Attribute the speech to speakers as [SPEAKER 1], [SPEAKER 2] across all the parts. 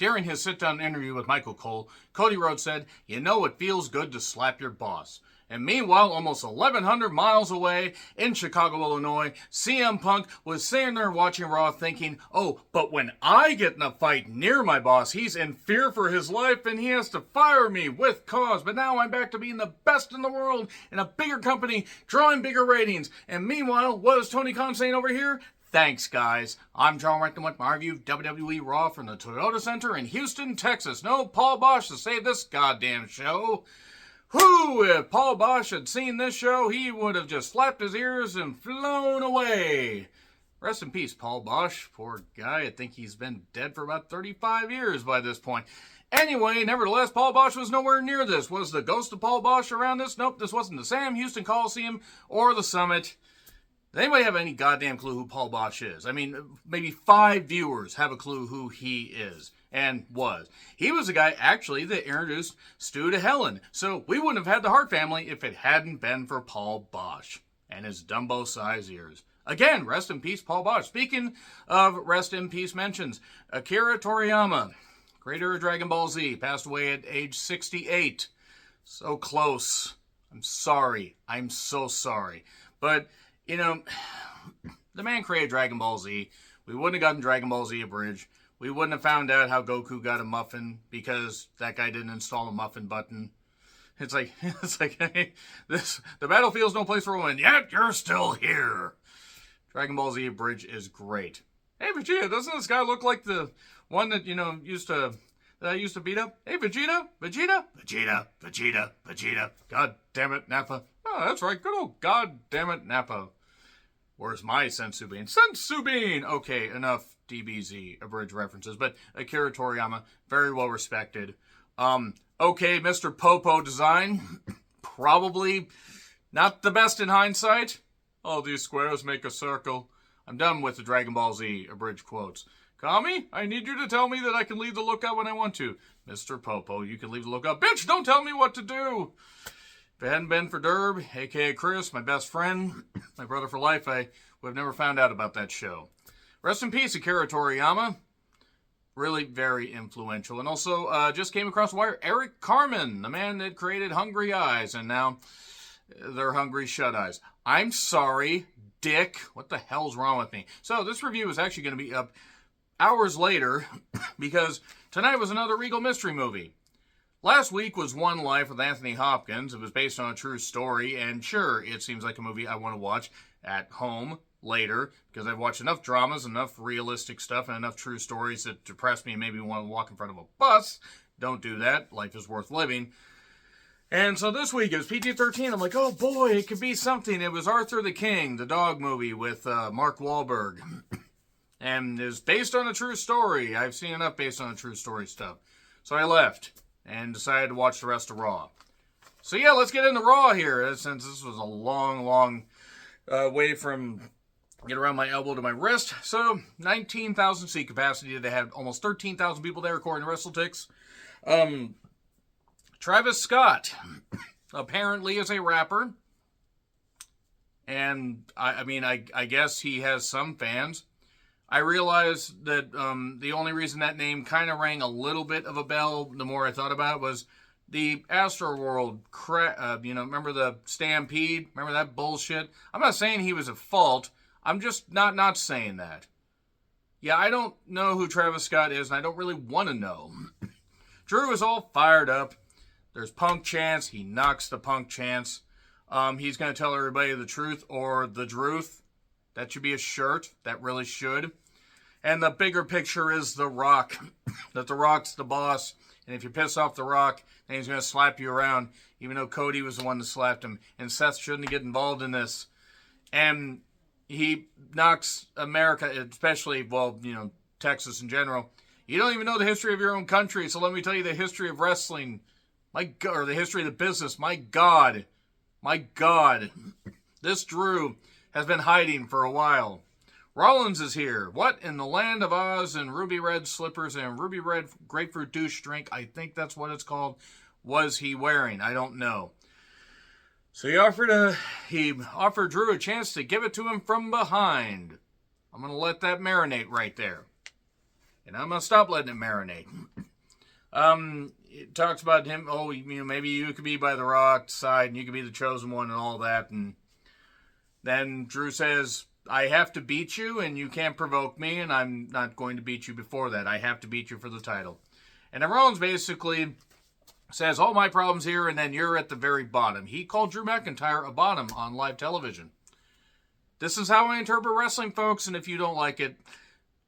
[SPEAKER 1] During his sit-down interview with Michael Cole, Cody Rhodes said, "You know it feels good to slap your boss." And meanwhile, almost 1,100 miles away in Chicago, Illinois, CM Punk was sitting there watching Raw thinking, oh, but when I get in a fight near my boss, he's in fear for his life and he has to fire me with cause. But now I'm back to being the best in the world in a bigger company, drawing bigger ratings. And meanwhile, what is Tony Khan saying over here? Thanks, guys. I'm John Recton with my review of WWE Raw from the Toyota Center in Houston, Texas. No Paul Bosch to save this goddamn show. Whew, if Paul Bosch had seen this show, he would have just flapped his ears and flown away. Rest in peace, Paul Bosch. Poor guy. I think he's been dead for about 35 years by this point. Anyway, nevertheless, Paul Bosch was nowhere near this. Was the ghost of Paul Bosch around this? Nope, this wasn't the Sam Houston Coliseum or the Summit. Does anybody have any goddamn clue who Paul Bosch is? I mean, maybe 5 viewers have a clue who he is and was. He was the guy, actually, that introduced Stu to Helen. So we wouldn't have had the Hart family if it hadn't been for Paul Bosch and his Dumbo-sized ears. Again, rest in peace, Paul Bosch. Speaking of rest in peace mentions, Akira Toriyama, creator of Dragon Ball Z, passed away at age 68. So close. I'm sorry. I'm so sorry. But, you know, the man created Dragon Ball Z. We wouldn't have gotten Dragon Ball Z Abridged. We wouldn't have found out how Goku got a muffin because that guy didn't install a muffin button. It's like, hey, the battlefield's no place for women, yet you're still here. Dragon Ball Z Abridged is great. Hey, Vegeta, doesn't this guy look like the one that, that I used to beat up? Hey, Vegeta. God damn it, Nappa. Oh, that's right. Good old God damn it, Nappa. Where's my Sensu Bean? Sensu Bean! Okay, enough DBZ abridged references. But Akira Toriyama, very well respected. Okay, Mr. Popo design. Probably not the best in hindsight. All these squares make a circle. I'm done with the Dragon Ball Z abridged quotes. Kami, I need you to tell me that I can leave the lookout when I want to. Mr. Popo, you can leave the lookout. Bitch, don't tell me what to do! If it hadn't been for Derb, a.k.a. Chris, my best friend, my brother for life, I would have never found out about that show. Rest in peace, Akira Toriyama. Really very influential. And also, just came across the wire, Eric Carmen, the man that created Hungry Eyes, and now they're Hungry Shut Eyes. I'm sorry, Dick. What the hell's wrong with me? So this review is actually going to be up hours later because tonight was another Regal Mystery movie. Last week was One Life with Anthony Hopkins. It was based on a true story, and sure, it seems like a movie I want to watch at home later, because I've watched enough dramas, enough realistic stuff, and enough true stories that depress me and maybe want to walk in front of a bus. Don't do that. Life is worth living. And so this week, it was PG-13. I'm like, oh boy, it could be something. It was Arthur the King, the dog movie with Mark Wahlberg. And it was based on a true story. I've seen enough based on a true story stuff. So I left and decided to watch the rest of Raw. So yeah, let's get into Raw here, since this was a long way from get around my elbow to my wrist. So 19,000 seat capacity. They had almost 13,000 people there according to WrestleTix. Travis Scott apparently is a rapper, and I guess he has some fans. I realized that the only reason that name kind of rang a little bit of a bell, the more I thought about it, was the Astroworld, remember the Stampede? Remember that bullshit? I'm not saying he was at fault. I'm just not saying that. Yeah, I don't know who Travis Scott is, and I don't really want to know. Drew is all fired up. There's Punk chants. He knocks the Punk chants. He's going to tell everybody the truth or the truth. That should be a shirt. That really should. And the bigger picture is The Rock. That The Rock's the boss. And if you piss off The Rock, then he's going to slap you around. Even though Cody was the one that slapped him. And Seth shouldn't get involved in this. And he knocks America, especially, Texas in general. You don't even know the history of your own country. So let me tell you the history of wrestling. My God, or the history of the business. My God. This Drew has been hiding for a while. Rollins is here. What in the land of Oz and ruby red slippers and ruby red grapefruit douche drink, I think that's what it's called, was he wearing? I don't know. So he offered Drew a chance to give it to him from behind. I'm going to let that marinate right there. And I'm going to stop letting it marinate. It talks about him, maybe you could be by the Rock's side and you could be the chosen one and all that. And then Drew says, I have to beat you and you can't provoke me and I'm not going to beat you before that. I have to beat you for the title. And then Rollins basically says, all my problems here and then you're at the very bottom. He called Drew McIntyre a bottom on live television. This is how I interpret wrestling, folks, and if you don't like it,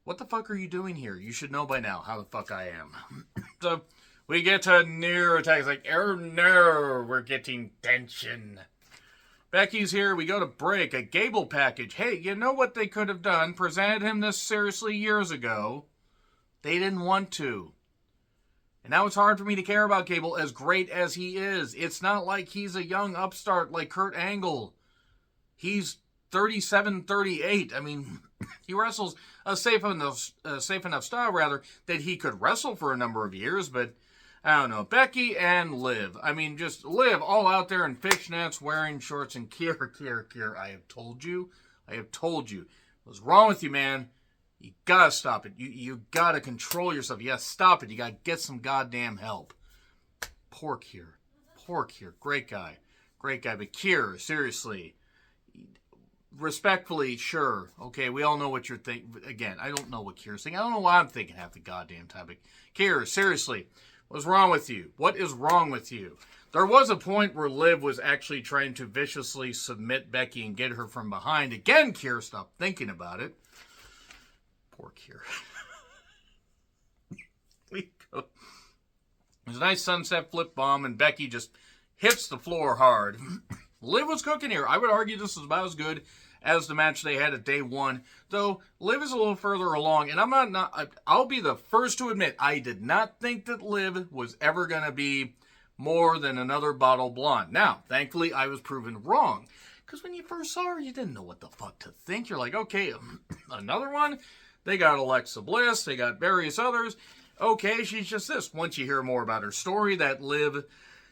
[SPEAKER 1] what the fuck are you doing here? You should know by now how the fuck I am. So, we get to near attacks like, oh no, we're getting tension. Becky's here, we go to break, a Gable package. Hey, you know what they could have done? Presented him this seriously years ago. They didn't want to. And now it's hard for me to care about Gable as great as he is. It's not like he's a young upstart like Kurt Angle. He's 37, 38. I mean, he wrestles a safe enough style, that he could wrestle for a number of years, but I don't know. Becky and Liv. I mean, just Liv all out there in fishnets, wearing shorts, and Kier, I have told you. What's wrong with you, man? You gotta stop it. You gotta control yourself. You gotta stop it. You gotta get some goddamn help. Poor Kier. Great guy. But Kier, seriously. Respectfully, sure. Okay, we all know what you're thinking. Again, I don't know what Kier's thinking. I don't know why I'm thinking half the goddamn time. But Kier, seriously, what's wrong with you? What is wrong with you? There was a point where Liv was actually trying to viciously submit Becky and get her from behind. Again, Kier, stop thinking about it. Poor Kier. We go. There's a nice sunset flip bomb, and Becky just hits the floor hard. Liv was cooking here. I would argue this is about as good as the match they had at day one. Though, Liv is a little further along, and I'll be the first to admit, I did not think that Liv was ever going to be more than another bottle blonde. Now, thankfully, I was proven wrong. Because when you first saw her, you didn't know what the fuck to think. You're like, okay, another one? They got Alexa Bliss. They got various others. Okay, she's just this. Once you hear more about her story, that Liv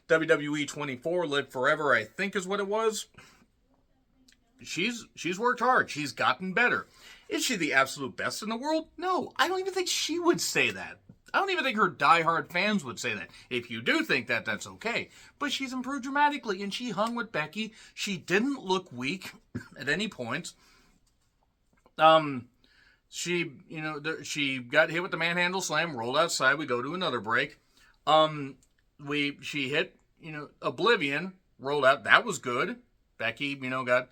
[SPEAKER 1] WWE 24, Live Forever, I think is what it was. She's worked hard. She's gotten better. Is she the absolute best in the world? No, I don't even think she would say that. I don't even think her diehard fans would say that. If you do think that, that's okay. But she's improved dramatically, and she hung with Becky. She didn't look weak at any point. She got hit with the manhandle slam, rolled outside. We go to another break. She hit, Oblivion, rolled out. That was good. Becky, got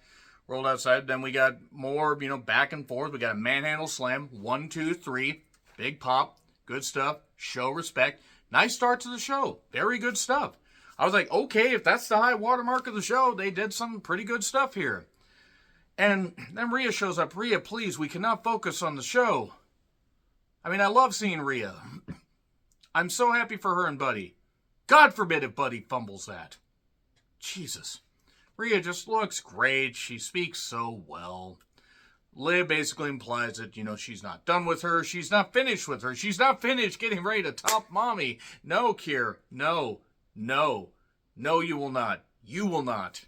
[SPEAKER 1] rolled outside. Then we got more, back and forth. We got a manhandle slam. 1, 2, 3. Big pop. Good stuff. Show respect. Nice start to the show. Very good stuff. I was like, okay, if that's the high watermark of the show, they did some pretty good stuff here. And then Rhea shows up. Rhea, please, we cannot focus on the show. I mean, I love seeing Rhea. I'm so happy for her and Buddy. God forbid if Buddy fumbles that. Jesus. Rhea just looks great. She speaks so well. Liv basically implies that, she's not done with her. She's not finished with her. She's not finished getting ready to top Mommy. No, Kier. No. No. No, you will not. You will not.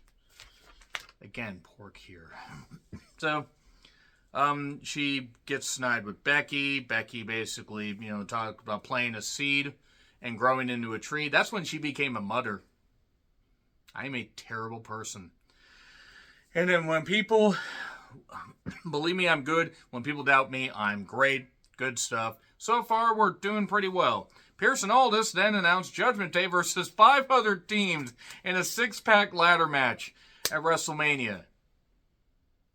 [SPEAKER 1] Again, poor Kier. So, she gets snide with Becky. Becky basically, talked about playing a seed and growing into a tree. That's when she became a mother. I'm a terrible person. And then when people believe me, I'm good. When people doubt me, I'm great. Good stuff. So far, we're doing pretty well. Pierce and Aldis then announced Judgment Day versus 5 other teams in a 6-pack ladder match at WrestleMania.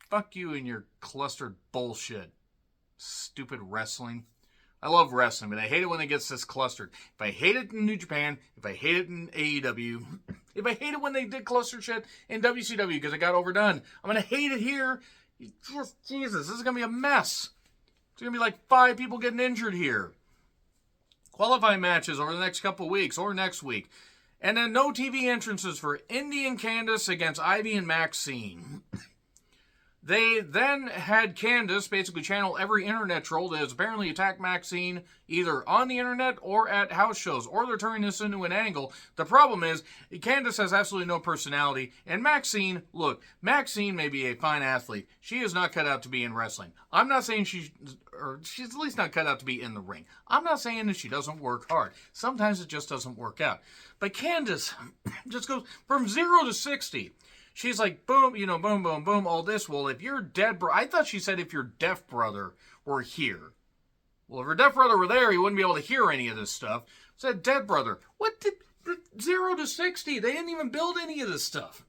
[SPEAKER 1] Fuck you and your clustered bullshit. Stupid wrestling. I love wrestling, but I hate it when it gets this clustered. If I hate it in New Japan, if I hate it in AEW, if I hate it when they did cluster shit in WCW because it got overdone, I'm going to hate it here. Jesus, this is going to be a mess. It's going to be like 5 people getting injured here. Qualifying matches over the next couple weeks or next week. And then no TV entrances for Indy and Candice against Ivy and Maxine. They then had Candace basically channel every internet troll that has apparently attacked Maxine either on the internet or at house shows, or they're turning this into an angle. The problem is, Candace has absolutely no personality, and Maxine, look, Maxine may be a fine athlete. She is not cut out to be in wrestling. I'm not saying she's at least not cut out to be in the ring. I'm not saying that she doesn't work hard. Sometimes it just doesn't work out. But Candace just goes from 0 to 60. She's like, boom, boom, boom, boom, all this. Well, if your dead brother, I thought she said if your deaf brother were here. Well, if her deaf brother were there, he wouldn't be able to hear any of this stuff. Said dead brother. What did 0 to 60? They didn't even build any of this stuff.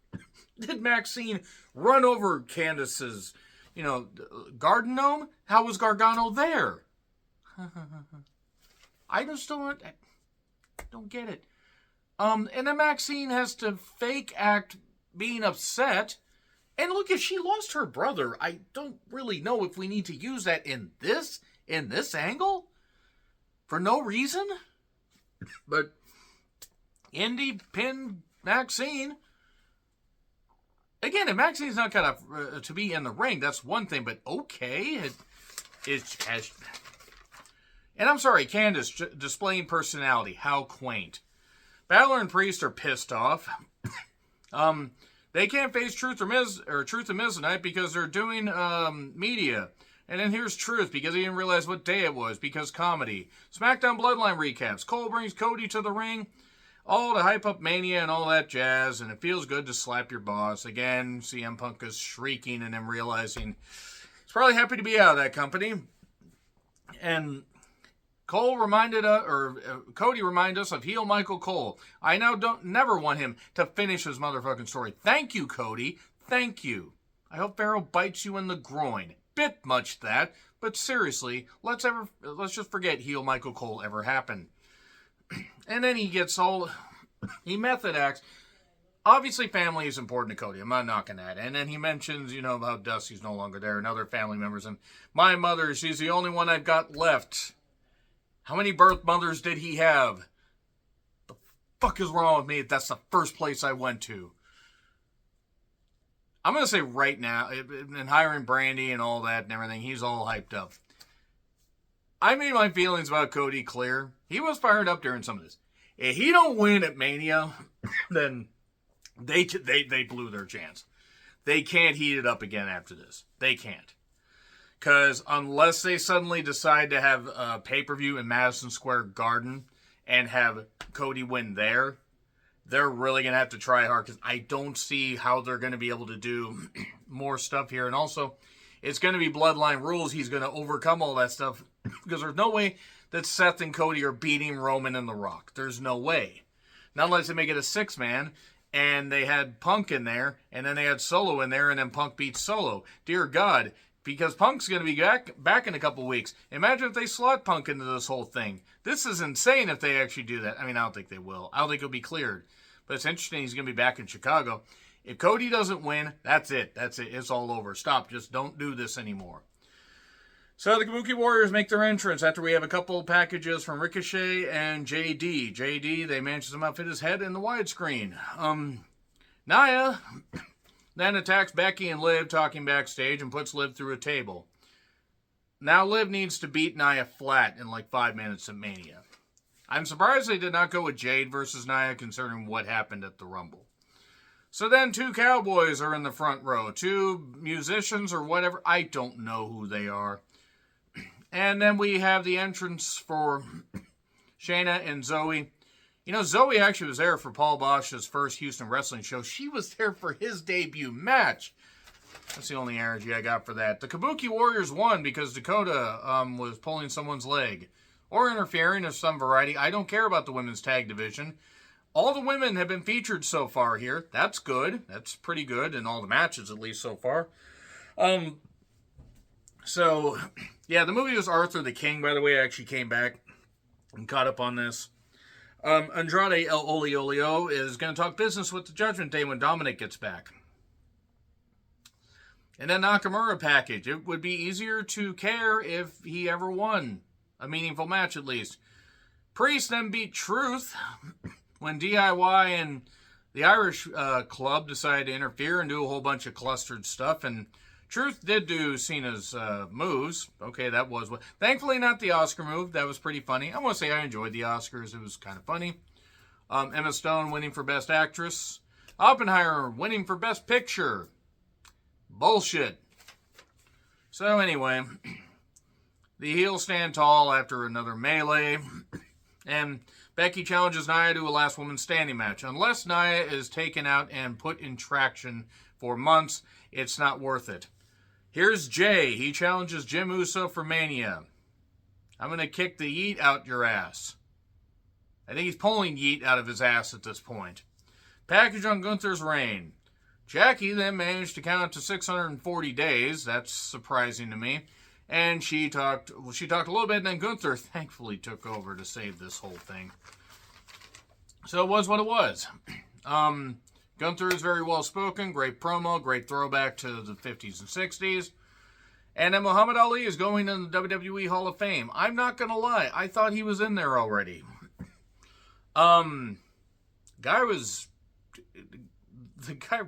[SPEAKER 1] Did Maxine run over Candace's, garden gnome? How was Gargano there? I just don't get it. And then Maxine has to fake act being upset. And look, if she lost her brother, I don't really know if we need to use that in this angle for no reason. But Indy pinned Maxine. Again, if Maxine's not cut up to be in the ring, that's one thing, but okay. And I'm sorry, Candace displaying personality. How quaint. Balor and Priest are pissed off. They can't face Truth and Miz tonight because they're doing media. And then here's Truth because he didn't realize what day it was because comedy. SmackDown Bloodline recaps. Cole brings Cody to the ring. All to hype up Mania and all that jazz. And it feels good to slap your boss. Again, CM Punk is shrieking and then realizing he's probably happy to be out of that company. And Cody reminded us of heel Michael Cole. I now never want him to finish his motherfucking story. Thank you, Cody. Thank you. I hope Pharaoh bites you in the groin. Bit much that, but seriously, let's just forget heel Michael Cole ever happened. And then he method acts. Obviously, family is important to Cody. I'm not knocking that. And then he mentions, how Dusty's no longer there and other family members. And my mother, she's the only one I've got left. How many birth mothers did he have? The fuck is wrong with me if that's the first place I went to? I'm going to say right now, and hiring Brandy and all that and everything, he's all hyped up. I made my feelings about Cody clear. He was fired up during some of this. If he don't win at Mania, then they blew their chance. They can't heat it up again after this. They can't. Because unless they suddenly decide to have a pay-per-view in Madison Square Garden and have Cody win there, they're really going to have to try hard because I don't see how they're going to be able to do more stuff here. And also, it's going to be Bloodline rules. He's going to overcome all that stuff because there's no way that Seth and Cody are beating Roman and The Rock. There's no way. Not unless they make it a 6-man and they had Punk in there and then they had Solo in there and then Punk beats Solo. Dear God. Because Punk's going to be back in a couple weeks. Imagine if they slot Punk into this whole thing. This is insane if they actually do that. I mean, I don't think they will. I don't think he'll be cleared. But it's interesting he's going to be back in Chicago. If Cody doesn't win, that's it. That's it. It's all over. Stop. Just don't do this anymore. So the Kabuki Warriors make their entrance after we have a couple packages from Ricochet and JD. JD, they managed to outfit his head in the widescreen. Nia then attacks Becky and Liv talking backstage and puts Liv through a table. Now Liv needs to beat Nia flat in like 5 minutes at Mania. I'm surprised they did not go with Jade versus Nia considering what happened at the Rumble. So then 2 cowboys are in the front row. 2 musicians or whatever. I don't know who they are. And then we have the entrance for Shayna and Zoe. Zoe actually was there for Paul Bosch's first Houston wrestling show. She was there for his debut match. That's the only energy I got for that. The Kabuki Warriors won because Dakota was pulling someone's leg or interfering of some variety. I don't care about the women's tag division. All the women have been featured so far here. That's good. That's pretty good in all the matches, at least so far. So, yeah, the movie was Arthur the King, by the way. I actually came back and caught up on this. Andrade El Olio is going to talk business with the Judgment Day when Dominic gets back. And then Nakamura package. It would be easier to care if he ever won a meaningful match at least. Priest then beat Truth when DIY and the Irish Club decided to interfere and do a whole bunch of clustered stuff. And Truth did do Cena's moves. Okay, that was what. Thankfully, not the Oscar move. That was pretty funny. I want to say I enjoyed the Oscars. It was kind of funny. Emma Stone winning for Best Actress. Oppenheimer winning for Best Picture. Bullshit. So anyway, the heels stand tall after another melee. And Becky challenges Nia to a last woman standing match. Unless Nia is taken out and put in traction for months, it's not worth it. Here's Jay. He challenges Jim Uso for Mania. I'm going to kick the yeet out your ass. I think he's pulling yeet out of his ass at this point. Package on Gunther's reign. Jackie then managed to count to 640 days. That's surprising to me. And she talked a little bit, and then Gunther thankfully took over to save this whole thing. So it was what it was. Gunther is very well spoken, great promo, great throwback to the 50s and 60s. And then Muhammad Ali is going in the WWE Hall of Fame. I'm not going to lie, I thought he was in there already. The guy,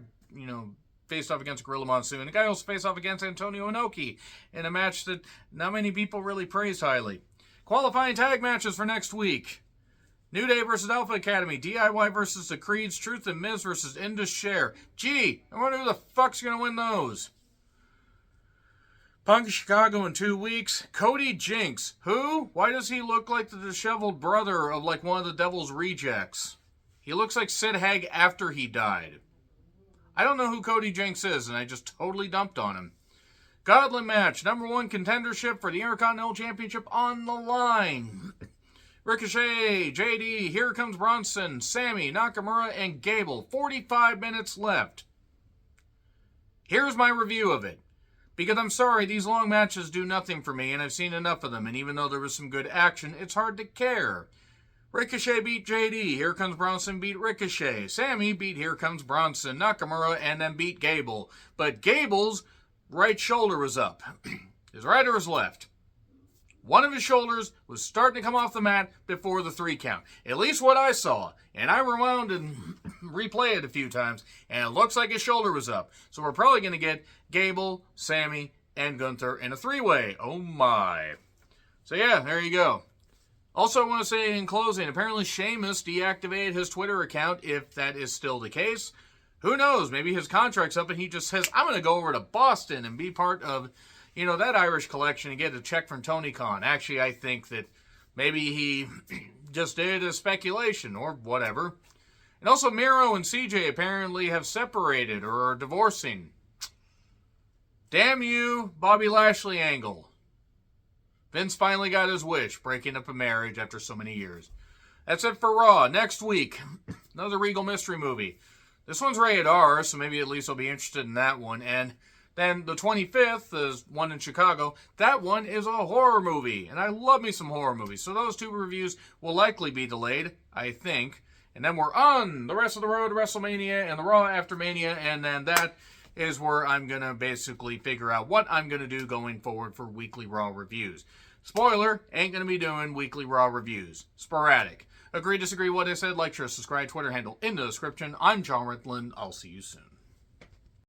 [SPEAKER 1] faced off against Gorilla Monsoon. The guy also faced off against Antonio Inoki in a match that not many people really praised highly. Qualifying tag matches for next week. New Day versus Alpha Academy. DIY versus the Creeds. Truth and Miz versus Indus Sher. Gee, I wonder who the fuck's going to win those. Punk Chicago in 2 weeks. Cody Jinks. Who? Why does he look like the disheveled brother of like one of the Devil's Rejects? He looks like Sid Haig after he died. I don't know who Cody Jinks is, and I just totally dumped on him. Gauntlet match. Number 1 contendership for the Intercontinental Championship on the line. Ricochet, JD, Here Comes Bronson, Sammy, Nakamura, and Gable. 45 minutes left. Here's my review of it. Because I'm sorry, these long matches do nothing for me, and I've seen enough of them, and even though there was some good action, it's hard to care. Ricochet beat JD, Here Comes Bronson beat Ricochet, Sammy beat Here Comes Bronson, Nakamura, and then beat Gable. But Gable's right shoulder was up. His right or his left? One of his shoulders was starting to come off the mat before the 3 count. At least what I saw. And I rewound and replayed it a few times, and it looks like his shoulder was up. So we're probably going to get Gable, Sammy, and Gunther in a 3-way. Oh my. So yeah, there you go. Also, I want to say in closing, apparently Sheamus deactivated his Twitter account, if that is still the case. Who knows? Maybe his contract's up and he just says, I'm going to go over to Boston and be part of, that Irish collection and get a check from Tony Khan. Actually, I think that maybe he just did a speculation or whatever. And also, Miro and CJ apparently have separated or are divorcing. Damn you, Bobby Lashley angle. Vince finally got his wish, breaking up a marriage after so many years. That's it for Raw. Next week, another Regal Mystery movie. This one's rated R, so maybe at least I'll be interested in that one. And then the 25th is one in Chicago. That one is a horror movie, and I love me some horror movies. So those 2 reviews will likely be delayed, I think. And then we're on the rest of the road to WrestleMania and the Raw after Mania, and then that is where I'm going to basically figure out what I'm going to do going forward for weekly Raw reviews. Spoiler, ain't going to be doing weekly Raw reviews. Sporadic. Agree, disagree, what I said, like, share, subscribe, Twitter handle in the description. I'm John Ritland. I'll see you soon.